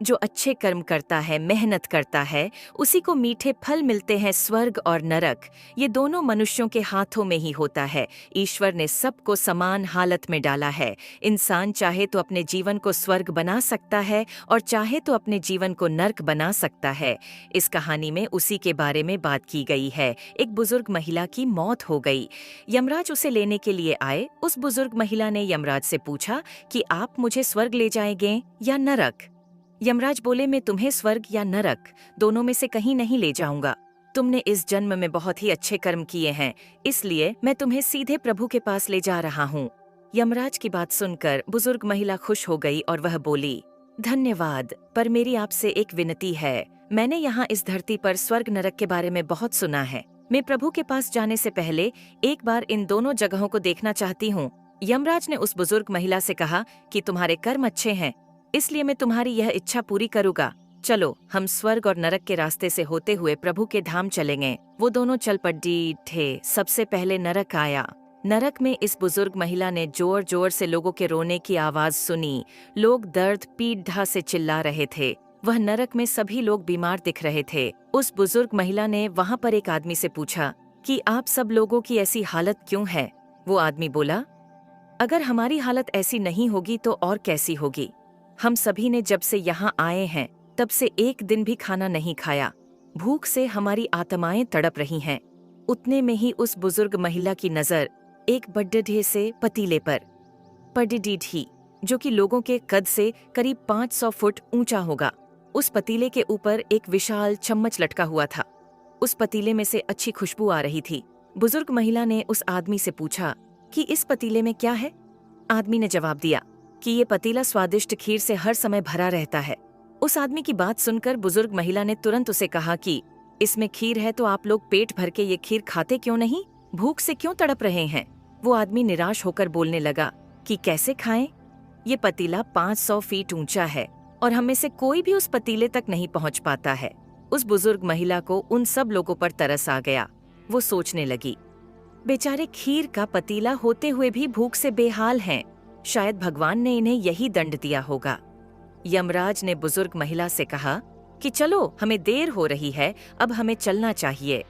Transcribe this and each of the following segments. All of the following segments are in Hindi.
जो अच्छे कर्म करता है, मेहनत करता है, उसी को मीठे फल मिलते हैं। स्वर्ग और नरक, ये दोनों मनुष्यों के हाथों में ही होता है। ईश्वर ने सबको समान हालत में डाला है। इंसान चाहे तो अपने जीवन को स्वर्ग बना सकता है और चाहे तो अपने जीवन को नरक बना सकता है। इस कहानी में उसी के बारे में बात की गई है। एक बुजुर्ग महिला की मौत हो गई। यमराज उसे लेने के लिए आए। उस बुजुर्ग महिला ने यमराज से पूछा कि आप मुझे स्वर्ग ले जाएंगे या नरक? यमराज बोले, मैं तुम्हें स्वर्ग या नरक दोनों में से कहीं नहीं ले जाऊंगा। तुमने इस जन्म में बहुत ही अच्छे कर्म किए हैं, इसलिए मैं तुम्हें सीधे प्रभु के पास ले जा रहा हूँ। यमराज की बात सुनकर बुजुर्ग महिला खुश हो गई और वह बोली, धन्यवाद, पर मेरी आपसे एक विनती है। मैंने यहाँ इस धरती पर स्वर्ग नरक के बारे में बहुत सुना है। मैं प्रभु के पास जाने से पहले एक बार इन दोनों जगहों को देखना चाहती हूँ। यमराज ने उस बुजुर्ग महिला से कहा कि तुम्हारे कर्म अच्छे हैं, इसलिए मैं तुम्हारी यह इच्छा पूरी करूंगा। चलो, हम स्वर्ग और नरक के रास्ते से होते हुए प्रभु के धाम चलेंगे। वो दोनों चल पड़े थे। सबसे पहले नरक आया। नरक में इस बुजुर्ग महिला ने जोर जोर से लोगों के रोने की आवाज सुनी। लोग दर्द पीठ ढा से चिल्ला रहे थे। वह नरक में सभी लोग बीमार दिख रहे थे। उस बुजुर्ग महिला ने वहाँ पर एक आदमी से पूछा कि आप सब लोगों की ऐसी हालत क्यों है? वो आदमी बोला, अगर हमारी हालत ऐसी नहीं होगी तो और कैसी होगी? हम सभी ने जब से यहाँ आए हैं तब से एक दिन भी खाना नहीं खाया। भूख से हमारी आत्माएं तड़प रही हैं। उतने में ही उस बुजुर्ग महिला की नजर एक बड्ढे से पतीले पर पड़ी थी, जो कि लोगों के कद से करीब 500 फुट ऊंचा होगा। उस पतीले के ऊपर एक विशाल चम्मच लटका हुआ था। उस पतीले में से अच्छी खुशबू आ रही थी। बुजुर्ग महिला ने उस आदमी से पूछा कि इस पतीले में क्या है? आदमी ने जवाब दिया कि ये पतीला स्वादिष्ट खीर से हर समय भरा रहता है। उस आदमी की बात सुनकर बुजुर्ग महिला ने तुरंत उसे कहा कि इसमें खीर है तो आप लोग पेट भर के ये खीर खाते क्यों नहीं? भूख से क्यों तड़प रहे हैं? वो आदमी निराश होकर बोलने लगा कि कैसे खाएं? ये पतीला 500 फीट ऊंचा है और हम में से कोई भी उस पतीले तक नहीं पहुंच पाता है। उस बुजुर्ग महिला को उन सब लोगों पर तरस आ गया। वो सोचने लगी, बेचारे खीर का पतीला होते हुए भी भूख से बेहाल हैं। शायद भगवान ने इन्हें यही दंड दिया होगा। यमराज ने बुजुर्ग महिला से कहा कि चलो, हमें देर हो रही है, अब हमें चलना चाहिए।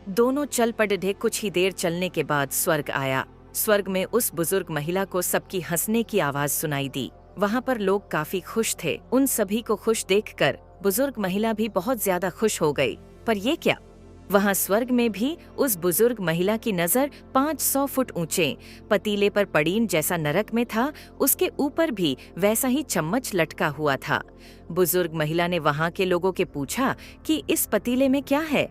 दोनों चल पड़े। कुछ ही देर चलने के बाद स्वर्ग आया। स्वर्ग में उस बुजुर्ग महिला को सबकी हंसने की आवाज सुनाई दी। वहाँ पर लोग काफी खुश थे। उन सभी को खुश देखकर बुजुर्ग महिला भी बहुत ज्यादा खुश हो गई। पर ये क्या, वहाँ स्वर्ग में भी उस बुजुर्ग महिला की नजर 500 फुट ऊंचे पतीले पर पड़ीन जैसा नरक में था, उसके ऊपर भी वैसा ही चम्मच लटका हुआ था। बुजुर्ग महिला ने वहाँ के लोगों के पूछा कि इस पतीले में क्या है?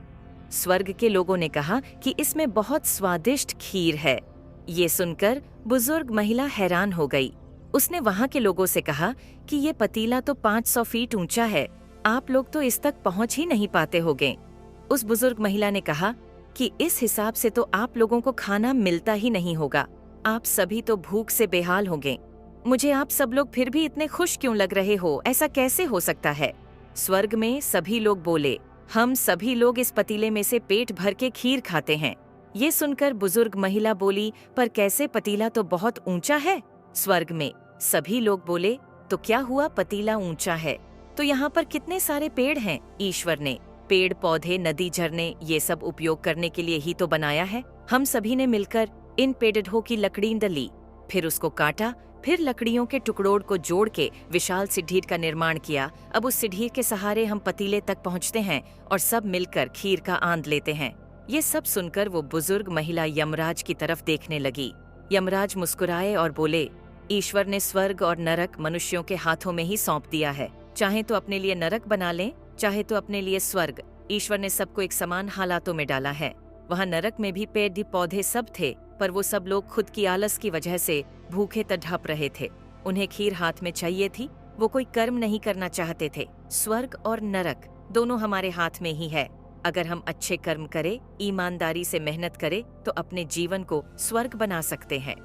स्वर्ग के लोगों ने कहा कि इसमें बहुत स्वादिष्ट खीर है। ये सुनकर बुजुर्ग महिला हैरान हो गई। उसने वहाँ के लोगों से कहा कि ये पतीला तो 500 फीट ऊंचा है, आप लोग तो इस तक पहुँच ही नहीं पाते होंगे। उस बुजुर्ग महिला ने कहा कि इस हिसाब से तो आप लोगों को खाना मिलता ही नहीं होगा। आप सभी तो भूख से बेहाल होंगे। मुझे आप सब लोग फिर भी इतने खुश क्यों लग रहे हो? ऐसा कैसे हो सकता है? स्वर्ग में सभी लोग बोले, हम सभी लोग इस पतीले में से पेट भर के खीर खाते हैं। ये सुनकर बुजुर्ग महिला बोली, पर कैसे? पतीला तो बहुत ऊंचा है। स्वर्ग में सभी लोग बोले, तो क्या हुआ? पतीला ऊंचा है तो यहाँ पर कितने सारे पेड़ हैं। ईश्वर ने पेड़ पौधे, नदी, झरने ये सब उपयोग करने के लिए ही तो बनाया है। हम सभी ने मिलकर इन पेड़ों की लकड़ी ली, फिर उसको काटा, फिर लकड़ियों के टुकड़ों को जोड़ के विशाल सीढ़ी का निर्माण किया। अब उस सीढ़ी के सहारे हम पतीले तक पहुँचते हैं और सब मिलकर खीर का आनंद लेते हैं। ये सब सुनकर वो बुजुर्ग महिला यमराज की तरफ देखने लगी। यमराज मुस्कुराए और बोले, ईश्वर ने स्वर्ग और नरक मनुष्यों के हाथों में ही सौंप दिया है। चाहे तो अपने लिए नरक बना लें, चाहे तो अपने लिए स्वर्ग। ईश्वर ने सबको एक समान हालातों में डाला है। वहाँ नरक में भी पेड़ पौधे सब थे, पर वो सब लोग खुद की आलस की वजह से भूखे तड़प रहे थे। उन्हें खीर हाथ में चाहिए थी। वो कोई कर्म नहीं करना चाहते थे। स्वर्ग और नरक दोनों हमारे हाथ में ही है। अगर हम अच्छे कर्म करें, ईमानदारी से मेहनत करें, तो अपने जीवन को स्वर्ग बना सकते हैं।